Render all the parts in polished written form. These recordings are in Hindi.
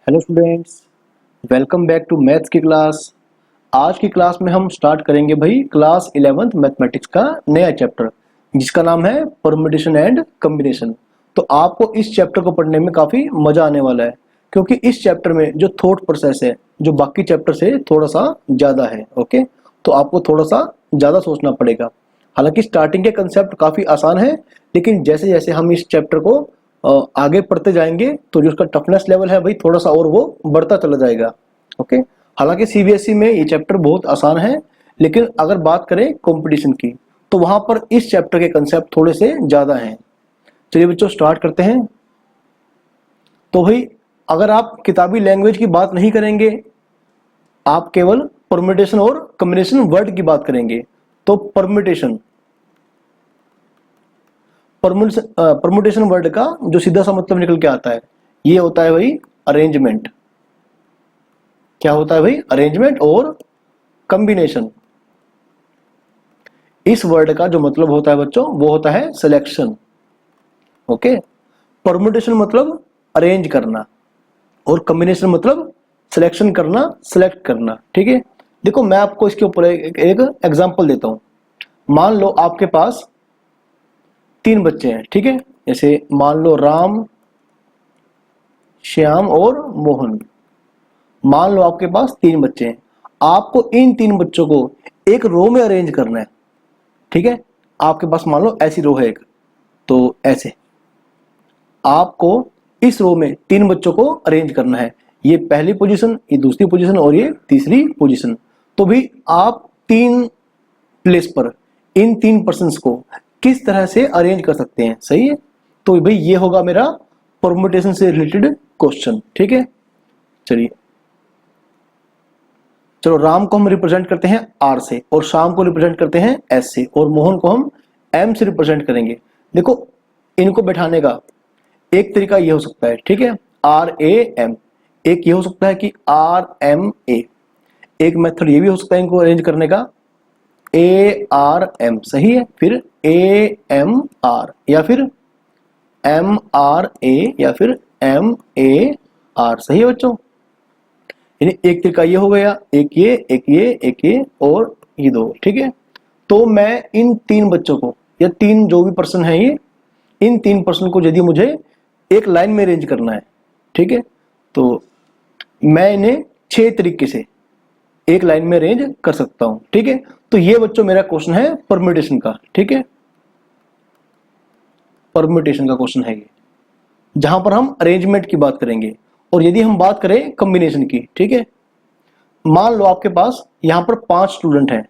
Hello students, welcome back to maths की क्लास। आज की क्लास में हम स्टार्ट करेंगे भाई क्लास 11th मैथमेटिक्स का नया चैप्टर जिसका नाम है परम्यूटेशन एंड कॉम्बिनेशन। तो आपको इस चैप्टर को पढ़ने में काफ़ी मज़ा आने वाला है क्योंकि इस चैप्टर में जो थॉट प्रोसेस है जो बाकी चैप्टर से थोड़ा सा ज़्यादा है। ओके, तो आपको थोड़ा सा ज़्यादा सोचना पड़ेगा। हालांकि स्टार्टिंग के कंसेप्ट काफ़ी आसान है, लेकिन जैसे जैसे हम इस चैप्टर को आगे पढ़ते जाएंगे तो जो उसका टफनेस लेवल है भाई थोड़ा सा और वो बढ़ता चला जाएगा। ओके, हालांकि सीबीएसई में ये चैप्टर बहुत आसान है, लेकिन अगर बात करें कंपटीशन की तो वहां पर इस चैप्टर के कंसेप्ट थोड़े से ज्यादा हैं। चलिए बच्चों स्टार्ट करते हैं। तो भाई अगर आप किताबी लैंग्वेज की बात नहीं करेंगे, आप केवल परम्यूटेशन और कॉम्बिनेशन वर्ड की बात करेंगे तो परम्यूटेशन परम्यूटेशन वर्ड का जो सीधा सा मतलब निकल के आता है ये होता है भाई अरेंजमेंट। क्या होता है भाई? अरेंजमेंट और कॉम्बिनेशन। इस वर्ड का जो मतलब होता है बच्चों वो होता है सिलेक्शन। ओके, परम्यूटेशन मतलब अरेंज करना और कॉम्बिनेशन मतलब सिलेक्शन करना, सेलेक्ट करना। ठीक है, देखो मैं आपको इसके ऊपर एक एग्जांपल देता हूं। मान लो आपके पास तीन बच्चे हैं, ठीक है, जैसे मान लो राम, श्याम और मोहन। मान लो आपके पास तीन बच्चे हैं, आपको इन तीन बच्चों को एक रो में अरेंज करना है। ठीक है, आपके पास मान लो ऐसी रो है एक, तो ऐसे आपको इस रो में तीन बच्चों को अरेंज करना है। ये पहली पोजीशन, ये दूसरी पोजीशन और ये तीसरी पोजीशन। तो भी आप तीन प्लेस पर इन तीन पर्सन्स को किस तरह से अरेंज कर सकते हैं? सही है, तो भाई ये होगा मेरा परम्यूटेशन से रिलेटेड क्वेश्चन। ठीक है, चलिए चलो राम को हम रिप्रेजेंट करते हैं आर से, और शाम को रिप्रेजेंट करते हैं एस से, और मोहन को हम एम से रिप्रेजेंट करेंगे। देखो इनको बैठाने का एक तरीका ये हो सकता है, ठीक है, आर ए एम। एक ये हो सकता है कि आर एम ए। एक मेथड ये भी हो सकता है इनको अरेंज करने का, ए आर एम। सही है, फिर ए एम आर, या फिर एम आर ए, या फिर एम ए आर। सही है बच्चों, यानी एक तरीका ये हो गया, एक ये, एक ये, एक ये और ये दो। ठीक है, तो मैं इन तीन बच्चों को या तीन जो भी पर्सन है ये, इन तीन पर्सन को यदि मुझे एक लाइन में अरेंज करना है, ठीक है, तो मैं इन्हें छह तरीके से एक लाइन में अरेंज कर सकता हूं। ठीक है, तो ये बच्चों मेरा क्वेश्चन है परम्यूटेशन का। ठीक है, परम्यूटेशन का क्वेश्चन है ये, जहां पर हम अरेंजमेंट की बात करेंगे। और यदि हम बात करें कॉम्बिनेशन की, ठीक है, मान लो आपके पास यहां पर पांच स्टूडेंट हैं,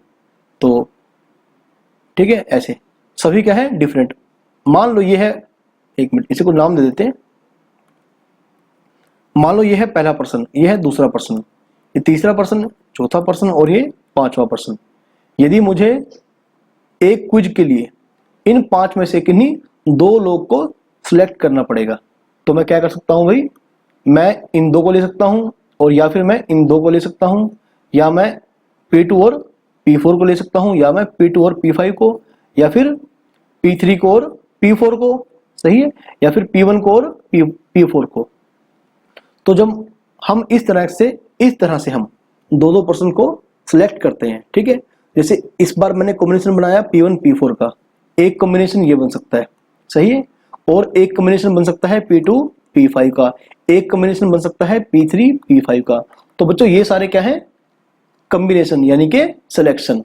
तो ठीक है ऐसे सभी क्या है डिफरेंट। मान लो ये है, एक मिनट इसे को नाम दे देते हैं। मान लो ये है पहला पर्सन, ये है दूसरा पर्सन, ये तीसरा पर्सन, चौथा पर्सन और ये पांचवा पर्सन। यदि मुझे एक क्विज के लिए इन पांच में से किन्हीं दो लोग को सिलेक्ट करना पड़ेगा, तो मैं क्या कर सकता हूं भाई? मैं इन दो को ले सकता हूं, और या फिर मैं इन दो को ले सकता हूं, या मैं P2 और P4 को ले सकता हूं, या मैं P2 और P5 को, या फिर P3 को और P4 को। सही है, या फिर P1 को और P4 को। तो जब हम इस तरह से हम दो दो पर्सन को सिलेक्ट करते हैं, ठीक है, जैसे इस बार मैंने कॉम्बिनेशन बनाया P1 P4 का, एक कॉम्बिनेशन ये बन सकता है। सही है, और एक कॉम्बिनेशन बन सकता है P2 P5 का, एक कॉम्बिनेशन बन सकता है P3 P5 का। तो बच्चों ये सारे क्या है? कॉम्बिनेशन यानी कि सिलेक्शन।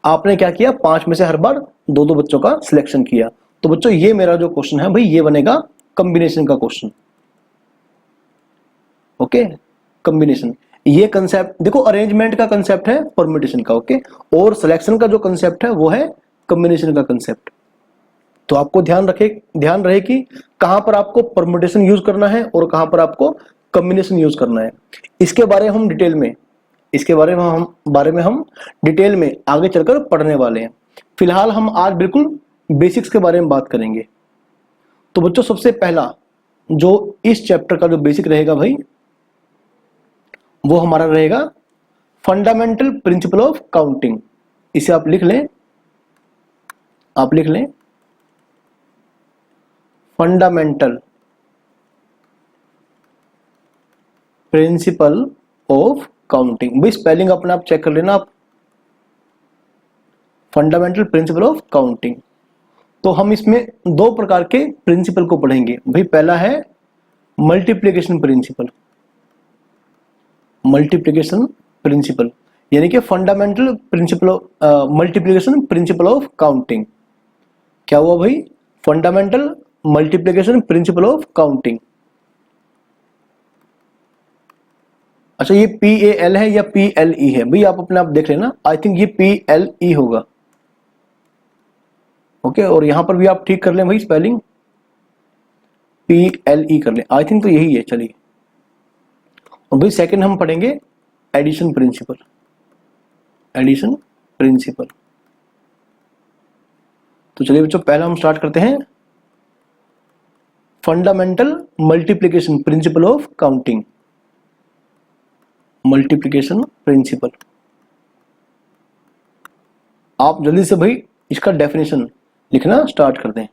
आपने क्या किया? पांच में से हर बार दो दो बच्चों का सिलेक्शन किया। तो बच्चों ये मेरा जो क्वेश्चन है भाई ये बनेगा कॉम्बिनेशन का क्वेश्चन। ओके, कॉम्बिनेशन ये कंसेप्ट देखो, अरेंजमेंट का कंसेप्ट है परम्यूटेशन का, ओके, और सिलेक्शन का जो कंसेप्ट है वो है कॉम्बिनेशन का कंसेप्ट। तो आपको ध्यान रहे कि कहां पर आपको परम्यूटेशन यूज करना है और कहां पर आपको कॉम्बिनेशन यूज करना है। इसके बारे में हम डिटेल में इसके बारे में हम डिटेल में आगे चलकर पढ़ने वाले हैं। फिलहाल हम आज बिल्कुल बेसिक्स के बारे में बात करेंगे। तो बच्चों सबसे पहला जो इस चैप्टर का जो बेसिक रहेगा भाई वो हमारा रहेगा फंडामेंटल प्रिंसिपल ऑफ काउंटिंग। इसे आप लिख लें, फंडामेंटल प्रिंसिपल ऑफ काउंटिंग। भाई स्पेलिंग अपने आप चेक कर लेना आप, फंडामेंटल प्रिंसिपल ऑफ काउंटिंग। तो हम इसमें दो प्रकार के प्रिंसिपल को पढ़ेंगे भाई। पहला है मल्टीप्लिकेशन प्रिंसिपल, मल्टीप्लिकेशन प्रिंसिपल यानी कि fundamental principle multiplication principle of counting. क्या हुआ भाई? Fundamental multiplication principle of counting. अच्छा, ये PAL है या PLE है भाई? आप अपने आप देख लेना, आई थिंक ये PLE होगा। ओके, और यहां पर भी आप ठीक कर लें भाई, स्पेलिंग PLE कर लें, आई थिंक तो यही है। चलिए, और भाई सेकंड हम पढ़ेंगे एडिशन प्रिंसिपल, एडिशन प्रिंसिपल। तो चलिए बच्चों, पहला हम स्टार्ट करते हैं fundamental multiplication principle of counting, multiplication principle. आप जल्दी से भाई इसका डेफिनेशन लिखना स्टार्ट कर दें।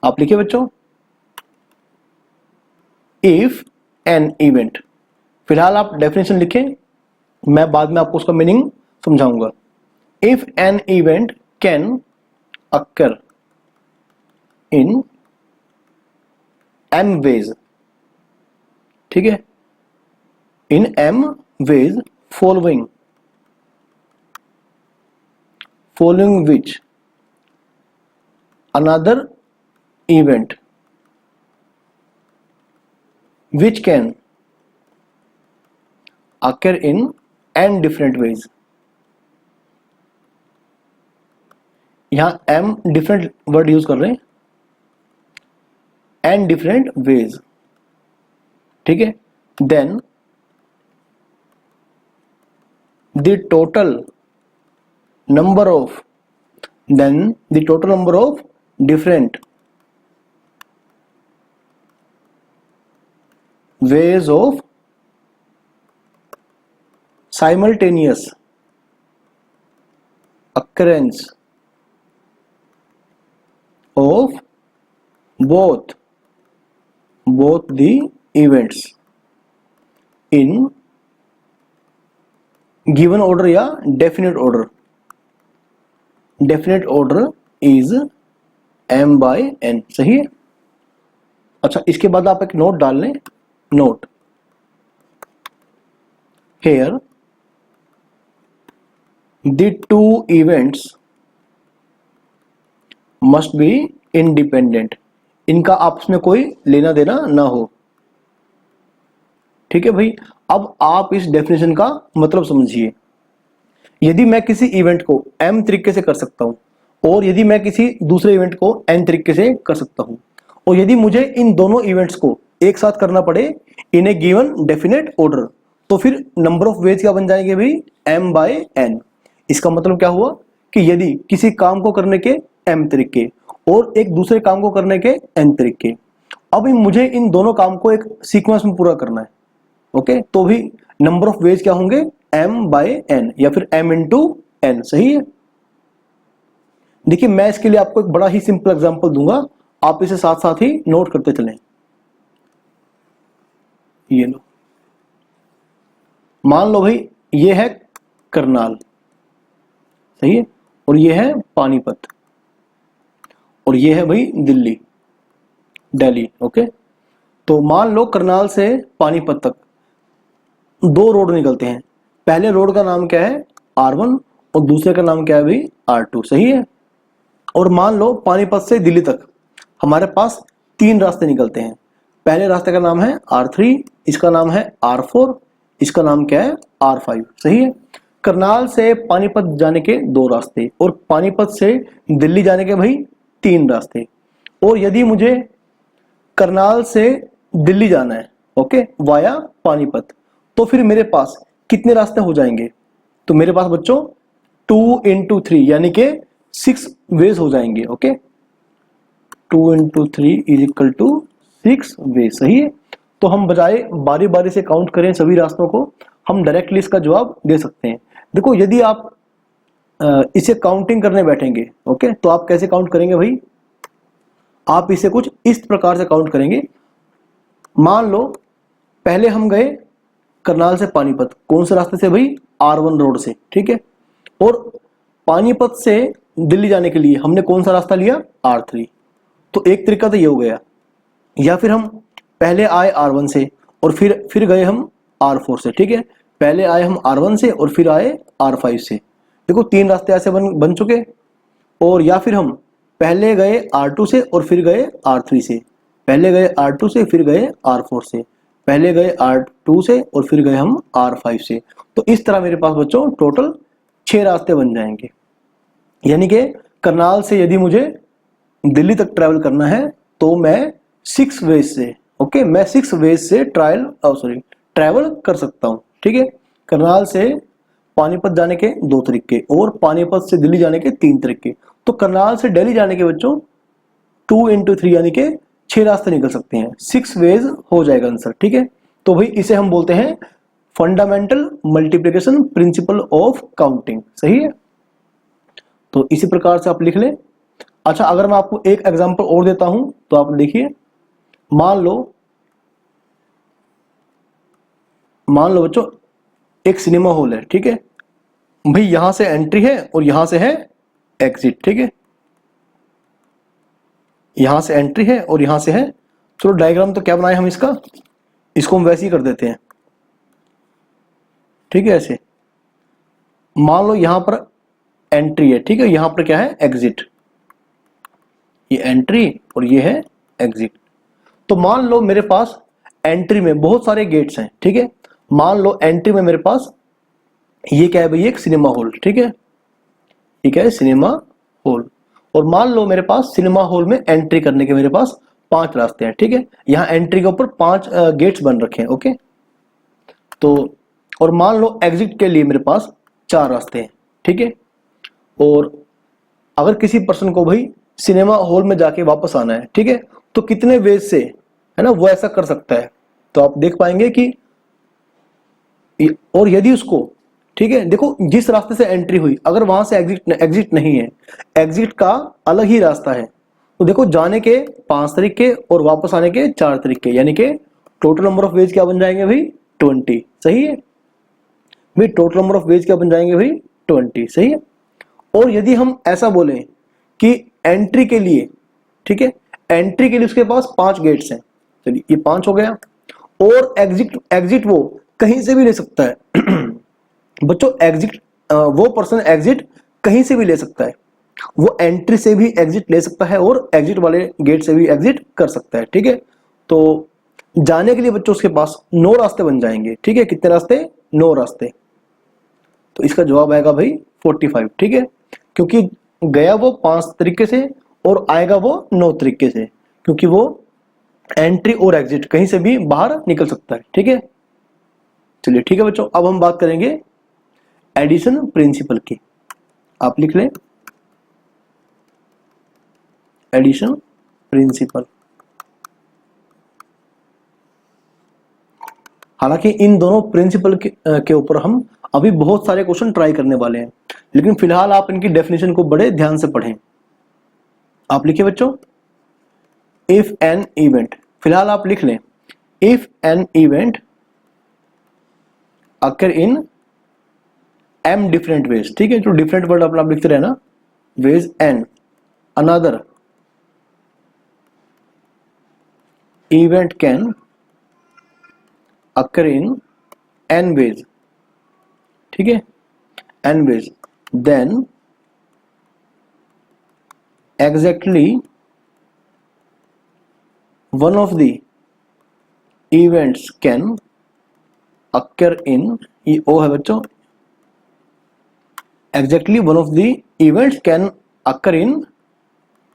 आप लिखिए बच्चों, इफ एन इवेंट, फिलहाल आप डेफिनेशन लिखें, मैं बाद में आपको उसका मीनिंग समझाऊंगा। If an event can occur in m ways, ठीक है, in m ways following which another event which can occur in n different ways। यहां m डिफरेंट वर्ड यूज कर रहे हैं, n different ways, ठीक है। then the total number of different ways of simultaneous occurrence of both the events in given order या definite order is m by n, सही है। अच्छा, इसके बाद आप एक नोट डाल लें, note here the two events must be independent, इनका आपस में कोई लेना देना ना हो, ठीक है भाई। अब आप इस डेफिनेशन का मतलब समझिए। यदि मैं किसी इवेंट को m तरीके से कर सकता हूं और यदि मैं किसी दूसरे इवेंट को n तरीके से कर सकता हूं, और यदि मुझे इन दोनों इवेंट्स को एक साथ करना पड़े इन ए गिवन डेफिनेट ऑर्डर, तो फिर नंबर ऑफ वेज क्या बन जाएंगे भाई? m by n। इसका मतलब क्या हुआ कि यदि किसी काम को करने के m तरीके और एक दूसरे काम को करने के n तरीके, अब मुझे इन दोनों काम को एक सीक्वेंस में पूरा करना है, ओके, तो भी नंबर ऑफ वेज क्या होंगे? m बाय n या फिर m इंटू n, सही है। देखिए, मैं इसके लिए आपको एक बड़ा ही सिंपल एग्जांपल दूंगा, आप इसे साथ साथ ही नोट करते चलें। ये लो, मान लो भाई ये है करनाल, सही है, और ये है पानीपत, और ये है भाई दिल्ली, ओके। तो मान लो करनाल से पानीपत तक दो रोड निकलते हैं। पहले रोड का नाम क्या है? R1, और दूसरे का नाम क्या है भाई? R2, सही है। और मान लो पानीपत से दिल्ली तक हमारे पास तीन रास्ते निकलते हैं। पहले रास्ते का नाम है R3, इसका नाम है R4, इसका नाम क्या है? R5, सही है। करनाल से पानीपत जाने के दो रास्ते और पानीपत से दिल्ली जाने के भाई तीन रास्ते। और यदि मुझे करनाल से दिल्ली जाना है, ओके, वाया पानीपत, तो फिर मेरे पास कितने रास्ते हो जाएंगे? तो मेरे पास बच्चों 2 into 3 यानी कि 6 वेज हो जाएंगे, okay. 2 into 3 is equal to 6 ways, सही है। तो हम बजाय बारी बारी से काउंट करें सभी रास्तों को, हम डायरेक्टली इसका जवाब दे सकते हैं। देखो, यदि आप इसे काउंटिंग करने बैठेंगे, ओके, तो आप कैसे काउंट करेंगे भाई? आप इसे कुछ इस प्रकार से काउंट करेंगे। मान लो पहले हम गए करनाल से पानीपत, कौन से रास्ते से भाई, R1 रोड से, ठीक है। और पानीपत से दिल्ली जाने के लिए हमने कौन सा रास्ता लिया, R3। तो एक तरीका तो ये हो गया। या फिर हम पहले आए R1 से और फिर गए हम R4 से, ठीक है। पहले आए हम R1 से और फिर आए R5 से। देखो 3 रास्ते ऐसे बन चुके। और या फिर हम पहले गए R2 से और फिर गए R3 से, पहले गए R2 से फिर गए R4 से, पहले गए R2 से और फिर गए हम R5 से। तो इस तरह मेरे पास बच्चों टोटल 6 रास्ते बन जाएंगे। यानी कि करनाल से यदि मुझे दिल्ली तक ट्रैवल करना है तो मैं 6 वेज से, ओके, मैं 6 वेज से ट्रैवल कर सकता हूं, ठीक है। करनाल से पानीपत जाने के 2 तरीके और पानीपत से दिल्ली जाने के 3 तरीके। तो करनाल से दिल्ली जाने के बच्चों 2 × 3 यानी कि 6 रास्ते निकल सकते हैं, 6 वेज हो जाएगा आंसर, ठीक है। तो भाई इसे हम बोलते हैं fundamental multiplication principle of counting, सही है। तो इसी प्रकार से आप लिख लें। अच्छा, अगर मैं आपको एक एग्जांपल और देता हूं तो आप देखिए, मान लो बच्चों एक सिनेमा हॉल है, ठीक है भाई, यहां से एंट्री है और यहां से है एग्जिट, ठीक है। यहां से एंट्री है और यहां से है, चलो डायग्राम तो क्या बनाए हम इसको हम वैसे ही कर देते हैं, ठीक है। ऐसे मान लो यहां पर एंट्री है, ठीक है, यहां पर क्या है, एग्जिट, ये एंट्री और ये है एग्जिट। तो मान लो मेरे पास एंट्री में बहुत सारे गेट्स हैं, ठीक है। मान लो एंट्री में मेरे पास ये क्या है भाई, एक सिनेमा हॉल, ठीक है, ठीक है, सिनेमा हॉल। और मान लो मेरे पास सिनेमा हॉल में एंट्री करने के मेरे पास 5 रास्ते हैं, ठीक है। यहाँ एंट्री के ऊपर 5 गेट्स बन रखे हैं, ओके। तो और मान लो एग्जिट के लिए मेरे पास 4 रास्ते हैं, ठीक है। और अगर किसी पर्सन को भाई सिनेमा हॉल में जाके वापस आना है, ठीक है, तो कितने वेज से, है ना, वो ऐसा कर सकता है। तो आप देख पाएंगे कि और यदि उसको, ठीक है, देखो जिस रास्ते से एंट्री हुई अगर वहां से एग्जिट नहीं है, एग्जिट का अलग ही रास्ता है, तो देखो जाने के 5 तरीके और वापस आने के 4 तरीके, यानी कि टोटल नंबर ऑफ वेज क्या बन जाएंगे भाई, 20, सही है भाई। टोटल नंबर ऑफ वेज क्या बन जाएंगे भाई, 20, सही है। और यदि हम ऐसा बोले कि एंट्री के लिए, ठीक है, एंट्री के लिए उसके पास 5 गेट्स हैं, चलिए ये 5 हो गया। और एग्जिट वो कहीं से भी ले सकता है बच्चों, एग्जिट वो पर्सन एग्जिट कहीं से भी ले सकता है, वो एंट्री से भी एग्जिट ले सकता है और एग्जिट वाले गेट से भी एग्जिट कर सकता है, ठीक है। तो जाने के लिए बच्चों उसके पास 9 रास्ते बन जाएंगे, ठीक है। कितने रास्ते, 9 रास्ते। तो इसका जवाब आएगा भाई 45, ठीक है, क्योंकि गया वो 5 तरीके से और आएगा वो 9 तरीके से, क्योंकि वो एंट्री और एग्जिट कहीं से भी बाहर निकल सकता है, ठीक है। चलिए ठीक है बच्चों, अब हम बात करेंगे एडिशन प्रिंसिपल की। आप लिख लें एडिशन प्रिंसिपल। हालांकि इन दोनों प्रिंसिपल के ऊपर हम अभी बहुत सारे क्वेश्चन ट्राई करने वाले हैं, लेकिन फिलहाल आप इनकी डेफिनेशन को बड़े ध्यान से पढ़ें। आप लिखिए बच्चों, इफ एन इवेंट, फिलहाल आप लिख लें if an event occur in m different ways, ठीक है, जो डिफरेंट वर्ड अपना लिखते रहे ना, ways n, another event can occur in n ways, ठीक है, n ways, then exactly one of the events can occur in, ये ओ है बच्चों, exactly one of the events can occur in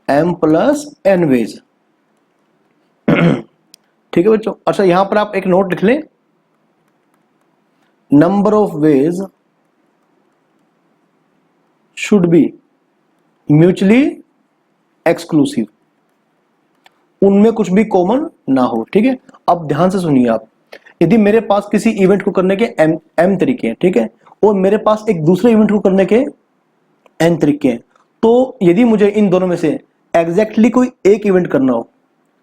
m plus n ways ठीक है बच्चों। अच्छा यहां पर आप एक नोट लिख लें, number of ways should be mutually exclusive, उनमें कुछ भी कॉमन ना हो, ठीक है। अब ध्यान से सुनिए आप, यदि मेरे पास किसी इवेंट को करने के m तरीके हैं, ठीक है, और मेरे पास एक दूसरे इवेंट को करने के n तरीके हैं, तो यदि मुझे इन दोनों में से एग्जैक्टली कोई एक इवेंट करना हो,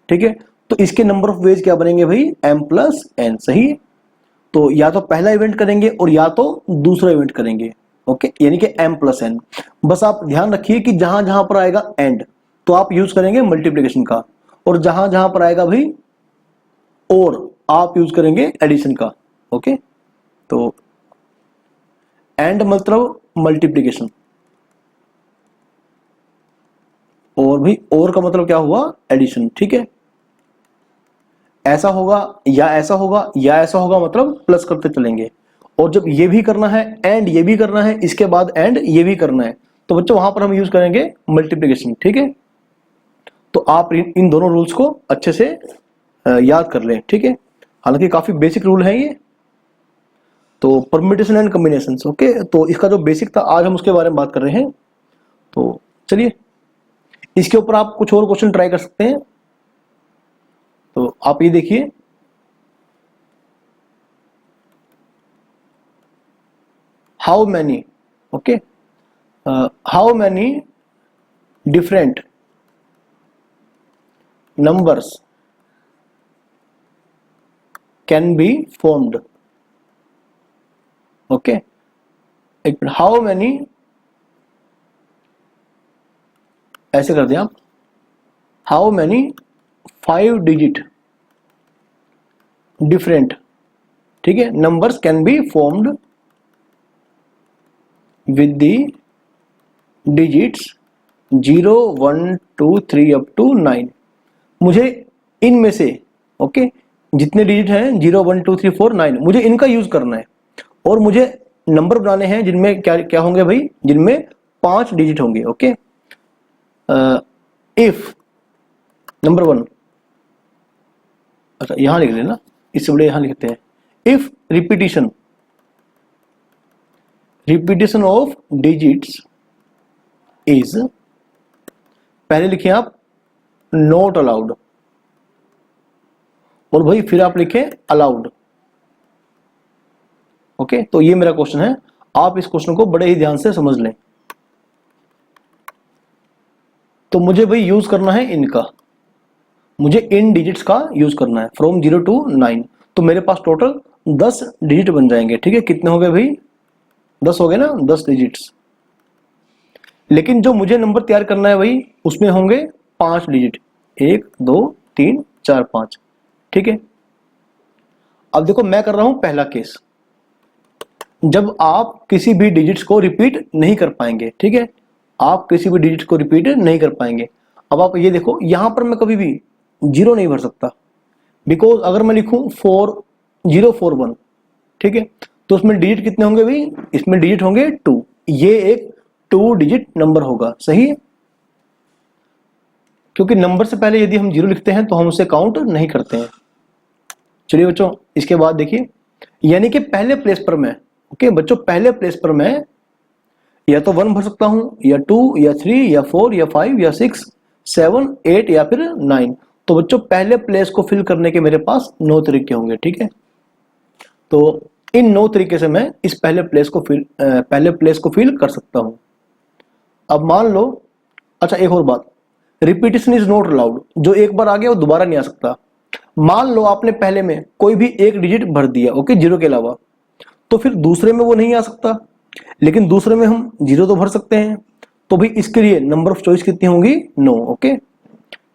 ठीक है, तो इसके नंबर ऑफ वेज क्या बनेंगे भाई, m+n, सही। तो या तो पहला इवेंट करेंगे और या तो दूसरा इवेंट करेंगे, ओके, यानी कि m+n। बस आप ध्यान रखिए कि जहां जहां पर आएगा एंड तो आप यूज करेंगे मल्टीप्लिकेशन का, और जहां जहां पर आएगा भाई और आप यूज करेंगे एडिशन का, ओके। तो एंड मतलब मल्टीप्लिकेशन, और भी और का मतलब क्या हुआ, एडिशन, ठीक है। ऐसा होगा या ऐसा होगा या ऐसा होगा, मतलब प्लस करते चलेंगे। और जब ये भी करना है एंड ये भी करना है, इसके बाद एंड ये भी करना है, तो बच्चों वहां पर हम यूज करेंगे मल्टीप्लिकेशन, ठीक है। तो आप इन दोनों रूल्स को अच्छे से याद कर लें, ठीक है। हालांकि काफी बेसिक रूल है ये। तो परम्यूटेशन एंड कॉम्बिनेशन, ओके, तो इसका जो बेसिक था आज हम उसके बारे में बात कर रहे हैं। तो चलिए इसके ऊपर आप कुछ और क्वेश्चन ट्राई कर सकते हैं। तो आप ये देखिए, how many, okay, how many different numbers can be formed, okay, how many, ऐसे कर दें आप, how many 5 digit different, ठीक है, numbers can be formed with the digits 0 1 2 3 up to 9। मुझे इनमें से, ओके, जितने डिजिट हैं 0 1 2 3 4 9, मुझे इनका यूज करना है और मुझे नंबर बनाने हैं जिनमें क्या क्या होंगे भाई, जिनमें 5 डिजिट होंगे, ओके। इफ नंबर 1, अच्छा यहां लिख लेना, इससे बड़े यहां लिखते हैं, if repetition of digits is, पहले लिखिए आप नॉट अलाउड, और भाई फिर आप लिखें अलाउड, ओके। तो ये मेरा क्वेश्चन है, आप इस क्वेश्चन को बड़े ही ध्यान से समझ लें। तो मुझे भाई यूज करना है इनका, मुझे इन डिजिट्स का यूज करना है फ्रॉम 0 to 9। तो मेरे पास टोटल 10 डिजिट बन जाएंगे, ठीक है। कितने हो गए भाई, 10 हो गए ना, 10 डिजिट्स। लेकिन जो मुझे नंबर तैयार करना है भाई, उसमें होंगे 5 डिजिट, 1 2 3 4 5, ठीक है। अब देखो मैं कर रहा हूं पहला केस, जब आप किसी भी डिजिट्स को रिपीट नहीं कर पाएंगे, ठीक है, आप किसी भी डिजिट को रिपीट नहीं कर पाएंगे। अब आप ये देखो, यहां पर मैं कभी भी 0 नहीं भर सकता, बिकॉज अगर मैं लिखूं 4 0 4 1, ठीक है, तो उसमें डिजिट कितने होंगे भाई, इसमें डिजिट होंगे 2, ये एक 2 डिजिट नंबर होगा, सही है। क्योंकि नंबर से पहले यदि हम 0 लिखते हैं तो हम उसे काउंट नहीं करते हैं। चलिए बच्चों, इसके बाद देखिए, यानी कि पहले प्लेस पर मैं, ओके बच्चों, पहले प्लेस पर मैं या तो 1 भर सकता हूं, या 2 या 3 या 4 या 5 या 6 7 8 या फिर 9। तो बच्चों पहले प्लेस को फिल करने के मेरे पास 9 तरीके होंगे, ठीक है। तो इन 9 तरीके से मैं इस पहले प्लेस को फिल कर सकता हूं। अब मान लो, अच्छा एक और बात, रिपीटिशन इज नॉट अलाउड, जो एक बार आ गया वो दोबारा नहीं आ सकता। मान लो आपने पहले में कोई भी एक डिजिट भर दिया, ओके, 0 के अलावा, तो फिर दूसरे में वो नहीं आ सकता, लेकिन दूसरे में हम 0 तो भर सकते हैं। तो भाई इसके लिए नंबर ऑफ चॉइस कितनी होंगी, 9, ओके,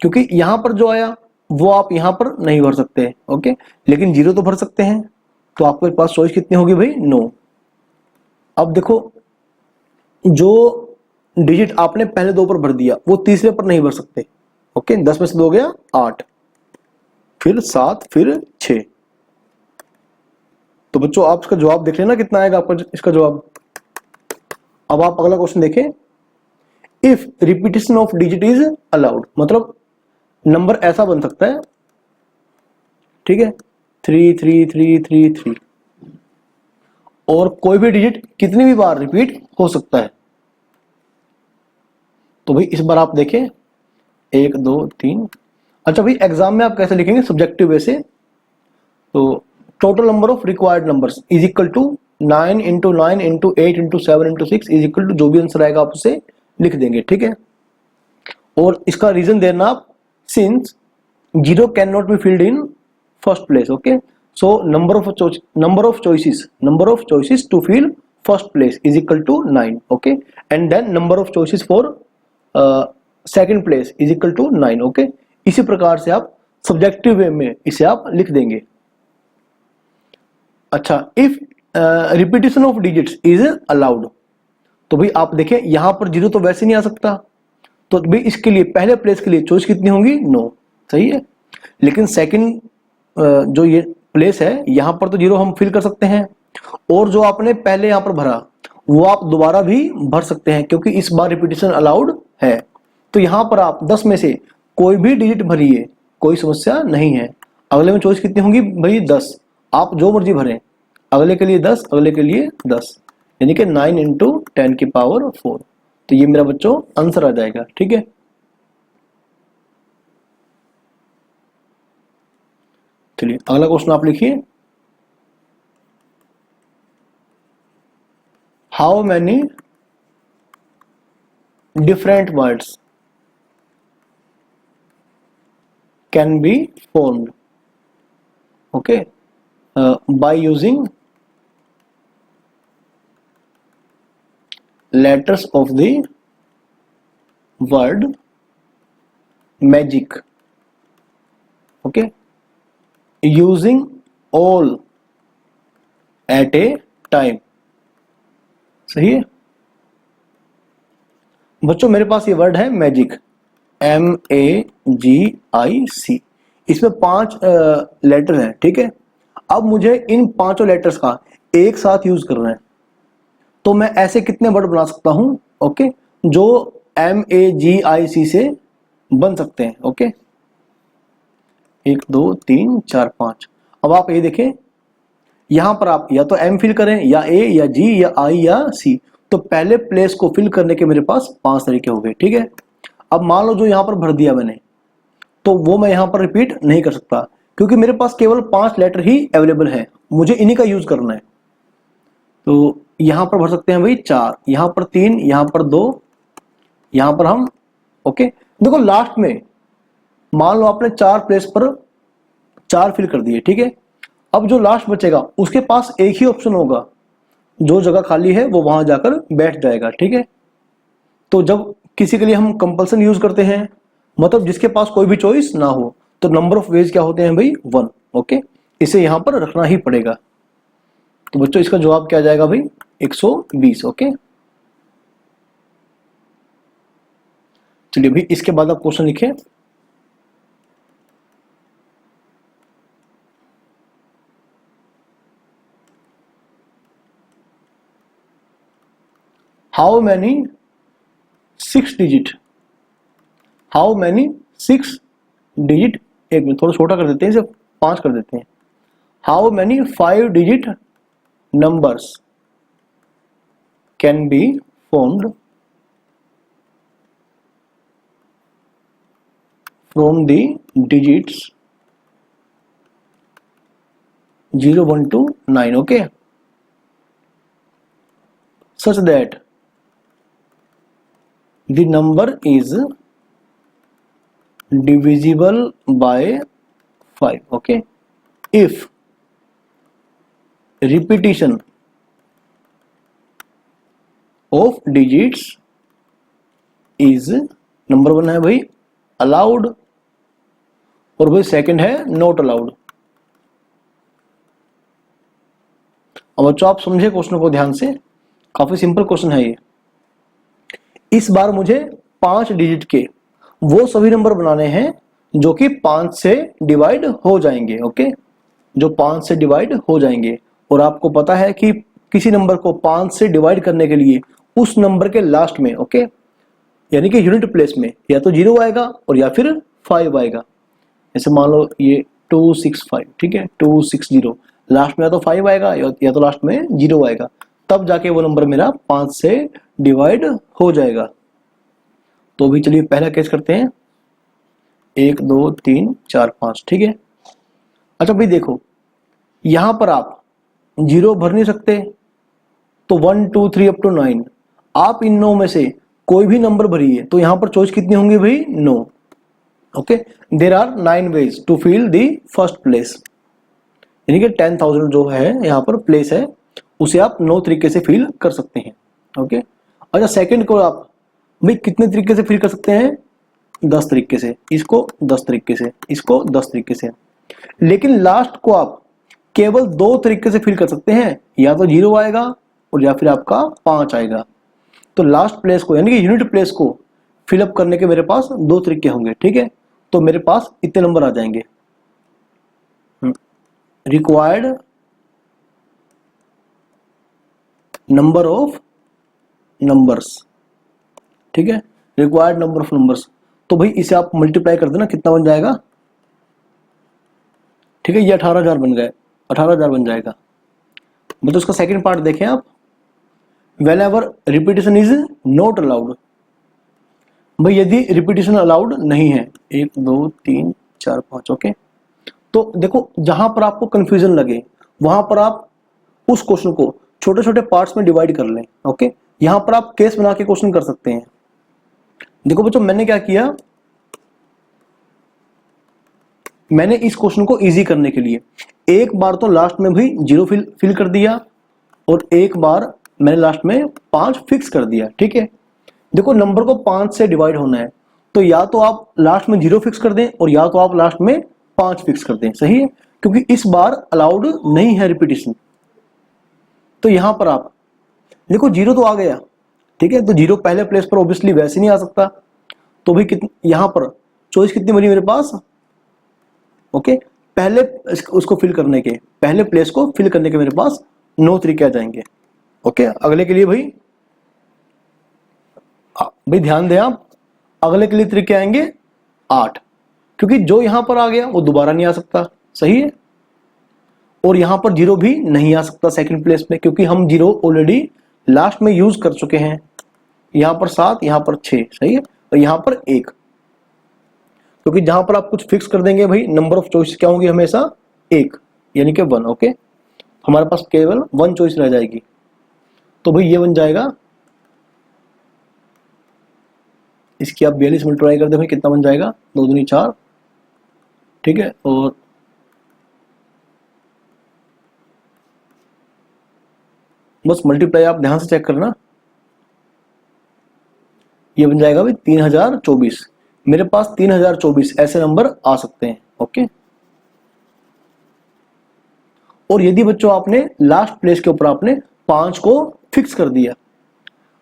क्योंकि यहां पर जो आया वो आप यहां पर नहीं भर सकते, ओके, लेकिन 0 तो भर सकते हैं। तो आपके पास चॉइस कितनी होगी भाई, 9। अब देखो, जो डिजिट आपने पहले 2 पर भर दिया वो तीसरे पर नहीं भर सकते, ओके। 10 में से 2 हो गया 8, फिर 7, फिर 6। तो बच्चों आप इसका जवाब देख लेना कितना आएगा आपका इसका जवाब। अब आप अगला क्वेश्चन देखें, if repetition of digit is allowed, मतलब नंबर ऐसा बन सकता है, ठीक है, 3 3 3 3 3, और कोई भी डिजिट कितनी भी बार रिपीट हो सकता है। तो भाई इस बार आप देखें, 1 2 3। अच्छा भाई एग्जाम में आप कैसे लिखेंगे, सब्जेक्टिव वे से। तो total number of required numbers is equal to 9 × 9 × 8 × 7 × 6 is equal to जो भी आंसर आएगा आप उसे लिख देंगे, ठीक है। और इसका रीजन देना आप, since zero can not be filled in first place. Okay, so number of choices to fill first place is equal to 9. okay, and then number of choices for second place is equal to 9. okay, इसी प्रकार से आप सब्जेक्टिव वे में इसे आप लिख देंगे. अच्छा, if repetition of digits is allowed, तो भाई आप देखें यहां पर जीरो तो वैसे नहीं आ सकता, तो भाई इसके लिए पहले प्लेस के लिए चॉइस कितनी होंगी? 9. सही है, लेकिन सेकंड जो ये प्लेस है यहां पर तो जीरो हम फिल कर सकते हैं, और जो आपने पहले यहां पर भरा वो आप दोबारा भी भर सकते हैं, क्योंकि इस बार रिपीटिशन अलाउड है. तो यहां पर आप 10 में से कोई भी डिजिट भरिए, कोई समस्या नहीं है. अगले में चॉइस कितनी होंगी भाई? 10. आप जो मर्जी भरें, अगले के लिए 10, अगले के लिए 10, यानी कि 9 इंटू 10 की पावर 4. तो ये मेरा बच्चों आंसर आ जाएगा. ठीक है, चलिए अगला क्वेश्चन आप लिखिए. How many different words can be formed, okay, by using letters of the word magic. okay, using all at a time. सही है बच्चों, मेरे पास ये वर्ड है मैजिक, MAGIC. इसमें 5 लेटर हैं. ठीक है, अब मुझे इन 5 लेटर्स का एक साथ यूज करना है, तो मैं ऐसे कितने वर्ड बना सकता हूं? ओके, जो MAGIC से बन सकते हैं. ओके, 1 2 3 4 5. अब आप ये देखें, यहां पर आप या तो M फिल करें, या A या G या I या C. तो पहले प्लेस को फिल करने के मेरे पास 5 तरीके हो गए. ठीक है, अब मान लो जो यहां पर भर दिया मैंने, तो वो मैं यहां पर रिपीट नहीं कर सकता, क्योंकि मेरे पास केवल 5 लेटर ही अवेलेबल है, मुझे इन्हीं का यूज करना है. तो यहां पर भर सकते हैं भाई 4, यहां पर 3, यहां पर 2, यहां पर हम. ओके, देखो लास्ट में मान लो आपने 4 प्लेस पर 4 फिल कर दिए. ठीक है, अब जो लास्ट बचेगा उसके पास एक ही ऑप्शन होगा, जो जगह खाली है वो वहां जाकर बैठ जाएगा. ठीक है, तो जब किसी के लिए हम कंपल्सन यूज करते हैं, मतलब जिसके पास कोई भी चॉइस ना हो, तो नंबर ऑफ वेज क्या होते हैं भाई? 1. ओके, इसे यहां पर रखना ही पड़ेगा. तो बच्चों इसका जवाब क्या आ जाएगा भाई? 120. ओके, चलिए भाई इसके बाद आप क्वेश्चन लिखें. How many 6 digit, how many 6 digit, एक मिनट थोड़ा छोटा कर देते हैं, इसे 5 कर देते हैं. How many 5 digit numbers can be formed from the digits 0 1 to 9. okay, such that the number is divisible by 5. okay, if repetition of digits is, number 1 है भाई अलाउड, और भाई सेकंड है नॉट अलाउड. अब बच्चों आप समझे क्वेश्चन को ध्यान से, काफी सिंपल क्वेश्चन है ये. इस बार मुझे 5 डिजिट के वो सभी नंबर बनाने हैं जो कि 5 से डिवाइड हो जाएंगे. ओके, जो 5 से डिवाइड हो जाएंगे, और आपको पता है कि किसी नंबर को 5 से डिवाइड करने के लिए उस नंबर के लास्ट में, ओके, यानी कि यूनिट प्लेस में या तो 0 आएगा और या फिर 5 आएगा. जैसे मान लो ये 265. ठीक है, 260, लास्ट में या तो 5 आएगा या तो लास्ट में 0 आएगा, तब जाके वो नंबर मेरा 5 से डिवाइड हो जाएगा. तो भी चलिए पहला केस करते हैं, 1 2 3 4 5. ठीक है, अच्छा भाई देखो यहां पर आप 0 भर नहीं सकते, तो 1 2 3 अप टू 9 आप इन 9 में से कोई भी नंबर भरिए, तो यहां पर चॉइस कितनी होंगी भाई? 9. Okay, there are 9 ways to fill the first place, यानी कि 10,000 जो है यहाँ पर प्लेस है उसे आप 9 तरीके से फिल कर सकते हैं। ओके, अच्छा सेकंड को आप भाई कितने तरीके से फिल कर सकते हैं? 10 तरीके से, इसको 10 तरीके से, इसको 10 तरीके से। लेकिन लास्ट को आप केवल 2 तरीके से फिल कर सकते हैं, या तो 0 आएगा और या फिर आपका 5 आएगा। तो लास्ट प्लेस को यानी कि यूनिट प्लेस को फिलअप करने के मेरे पास 2 तरीके होंगे, ठीक है। तो मेरे पास इतने नंबर आ जाएंगे, रिक्वायर्ड नंबर ऑफ नंबर्स, ठीक है, रिक्वायर्ड नंबर ऑफ नंबर्स। तो भाई इसे आप मल्टीप्लाई कर देना, कितना बन जाएगा? ठीक है, ये 18,000 बन गए, 18,000 बन जाएगा। मतलब उसका सेकंड पार्ट देखें आप, when ever repetition is not allowed. भाई यदि रिपीटेशन अलाउड नहीं है, 1 2 3 4 5, ओके। तो देखो जहां पर आपको कंफ्यूजन लगे वहां पर आप उस क्वेश्चन को छोटे छोटे पार्ट्स में डिवाइड कर लें। ओके, यहां पर आप केस बना के क्वेश्चन कर सकते हैं। देखो बच्चों मैंने क्या किया, मैंने इस क्वेश्चन को इजी करने के लिए एक बार तो लास्ट में भी 0 फिल कर दिया और एक बार मैंने लास्ट में 5 फिक्स कर दिया, ठीक है। देखो नंबर को 5 से डिवाइड होना है, तो या तो आप लास्ट में 0 फिक्स कर दें और या तो आप लास्ट में 5 फिक्स कर दें, सही है, क्योंकि इस बार अलाउड नहीं है रिपीटेशन। तो यहां पर आप देखो 0 तो आ गया, ठीक है, तो 0 पहले प्लेस पर ऑब्वियसली वैसे नहीं आ सकता, तो भी यहां पर चॉइस कितनी बनी मेरे पास? ओके, पहले उसको फिल करने के, पहले प्लेस को फिल करने के मेरे पास 9 तरीके आ जाएंगे। ओके, अगले के लिए भाई ध्यान दें आप, अगले के लिए तरीके आएंगे 8, क्योंकि जो यहां पर आ गया वो दोबारा नहीं आ सकता, सही है। और यहां पर 0 भी नहीं आ सकता सेकंड प्लेस में, क्योंकि हम 0 ऑलरेडी लास्ट में यूज कर चुके हैं। यहां पर 7, यहां पर 6, सही है, और यहां पर 1, क्योंकि जहां पर आप कुछ फिक्स कर देंगे भाई नंबर ऑफ चॉइस क्या होंगी? हमेशा 1, यानी कि 1। ओके, हमारे पास केवल 1 चॉइस रह जाएगी। तो भाई ये बन जाएगा, इसकी आप 42 मल्टीप्लाई कर दे भाई, कितना बन जाएगा? 2 दूनी 4, ठीक है, और बस मल्टीप्लाई आप ध्यान से चेक करना, ये बन जाएगा भाई 3024। मेरे पास 3024 ऐसे नंबर आ सकते हैं। ओके, और यदि बच्चों आपने लास्ट प्लेस के ऊपर आपने 5 को फिक्स कर दिया,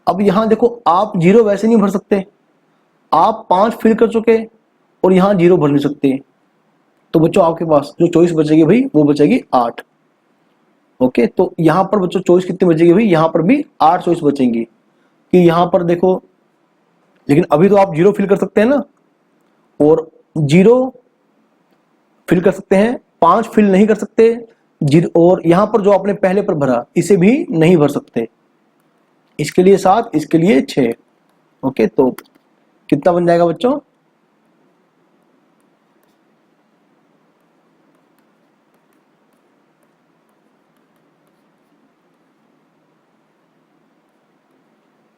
अब यहां देखो आप 0 वैसे नहीं भर सकते, आप 5 फिल कर चुके और यहां 0 भर नहीं सकते, तो बच्चों आपके पास जो चॉइस बचेगी भाई वो बचेगी 8। ओके, तो यहां पर बच्चों चॉइस कितनी बचेगी भाई? यहां पर भी 8 चॉइस बचेंगी, कि यहां पर देखो, लेकिन अभी तो आप 0 फिल कर सकते हैं ना, और 0 फिल कर सकते हैं, 5 फिल नहीं कर सकते, और यहां पर जो आपने पहले पर भरा इसे भी नहीं भर सकते, इसके लिए 7, इसके लिए 6। ओके, तो कितना बन जाएगा बच्चों?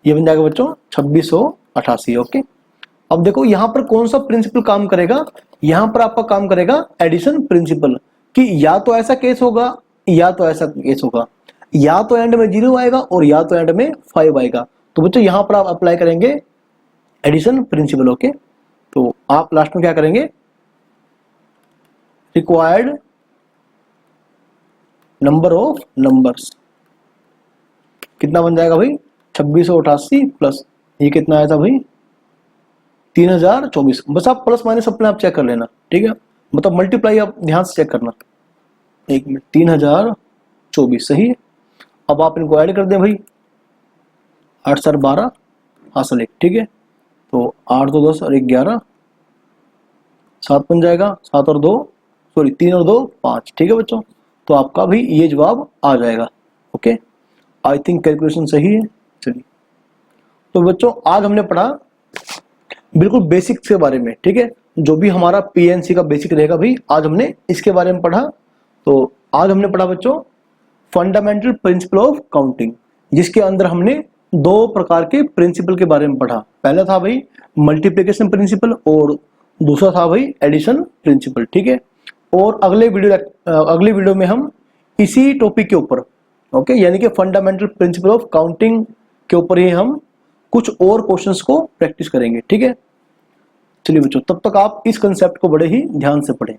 ये बन जाएगा बच्चों 2688। ओके, अब देखो यहां पर कौन सा प्रिंसिपल काम करेगा? यहां पर आपका काम करेगा एडिशन प्रिंसिपल, कि या तो ऐसा केस होगा या तो ऐसा केस होगा, या तो एंड में 0 आएगा और या तो एंड में 5 आएगा। तो बच्चों यहां पर आप अप्लाई करेंगे एडिशन प्रिंसिपल। ओके, तो आप लास्ट में क्या करेंगे? रिक्वायर्ड नंबर ऑफ नंबर्स, कितना बन जाएगा भाई? 2688 प्लस ये कितना आया था भाई? 3024। बस आप प्लस माइनस अपने आप चेक कर लेना, ठीक है, मतलब मल्टीप्लाई आप ध्यान से चेक करना। 1 मिनट, 3024 सही है। अब आप इनको ऐड कर दें भाई, 8 सर 12 हासिल 1, ठीक है, तो 8 2 10 और 1 11, 7 बन जाएगा, 7 और 2 सॉरी 3 और 2 5, ठीक है बच्चों, तो आपका भी ये जवाब आ जाएगा। ओके, आई थिंक कैलकुलेशन सही है। चलिए, तो बच्चों आज हमने पढ़ा बिल्कुल बेसिक्स के बारे में, ठीक है, जो भी हमारा पीएनसी का बेसिक रहेगा भाई आज हमने इसके बारे में पढ़ा। तो आज हमने पढ़ा बच्चों फंडामेंटल प्रिंसिपल ऑफ काउंटिंग, जिसके अंदर हमने 2 प्रकार के प्रिंसिपल के बारे में पढ़ा। पहला था भाई मल्टीप्लिकेशन प्रिंसिपल और दूसरा था भाई एडिशन प्रिंसिपल, ठीक है। और अगले वीडियो में हम इसी टॉपिक के ऊपर, ओके, यानी कि फंडामेंटल प्रिंसिपल ऑफ काउंटिंग के ऊपर ही हम कुछ और क्वेश्चंस को प्रैक्टिस करेंगे, ठीक है। चलिए बच्चों, तब तक आप इस कंसेप्ट को बड़े ही ध्यान से पढ़ें।